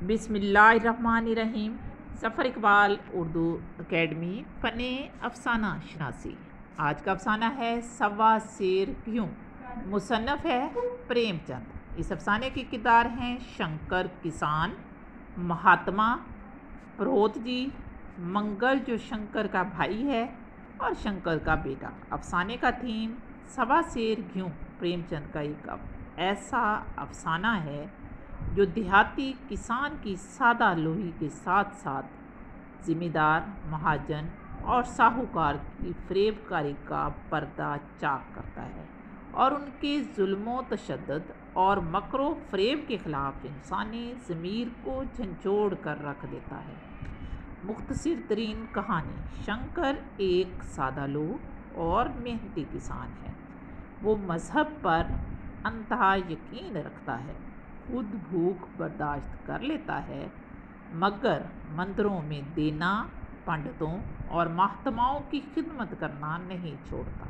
बिस्मिल्लाहिर्रहमानिर्रहीम। ज़फ़र इकबाल उर्दू एकेडमी फ़न अफ़साना शनासी। आज का अफ़साना है सवा शेर क्यों। मुसन्नफ़ है प्रेमचंद। इस अफ़साने के किरदार हैं शंकर किसान, महात्मा, प्रोत जी, मंगल जो शंकर का भाई है और शंकर का बेटा। अफ़साने का थीम सवा शेर क्यों प्रेमचंद का एक ऐसा अफ़साना है जो देहाती किसान की सादा लोही के साथ साथ ज़िम्मेदार, महाजन और साहूकार की फ़रेबकारी का पर्दा चाक करता है और उनके जुल्म तशद्दुद और मकरो फ़रेब के ख़िलाफ़ इंसानी ज़मीर को झंझोड़ कर रख देता है। मुख्तसर तरीन कहानी। शंकर एक सादा लोग और मेहनती किसान है। वो मज़हब पर अंतहा यकीन रखता है, खुद भूख बर्दाश्त कर लेता है, मगर मंदिरों में देना, पंडितों और महात्माओं की खिदमत करना नहीं छोड़ता।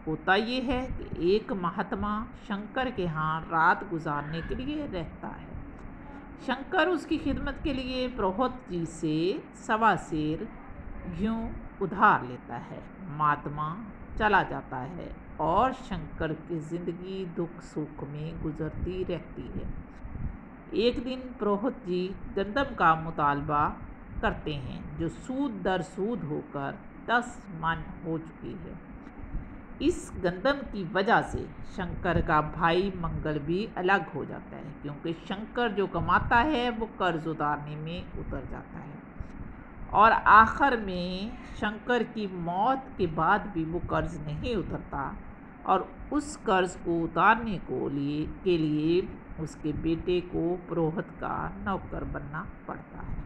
होता ये है कि एक महात्मा शंकर के यहाँ रात गुजारने के लिए रहता है। शंकर उसकी खिदमत के लिए प्रोहत जी से सवा शेर घी उधार लेता है। महात्मा चला जाता है और शंकर की ज़िंदगी दुख सुख में गुजरती रहती है। एक दिन प्रोहत जी गंदम का मुतालबा करते हैं जो सूद दर सूद होकर 10 मन हो चुकी है। इस गंदम की वजह से शंकर का भाई मंगल भी अलग हो जाता है, क्योंकि शंकर जो कमाता है वो कर्ज उतारने में उतर जाता है और आखिर में शंकर की मौत के बाद भी वो कर्ज नहीं उतरता और उस कर्ज को उतारने के लिए उसके बेटे को प्रोहत का नौकर बनना पड़ता है।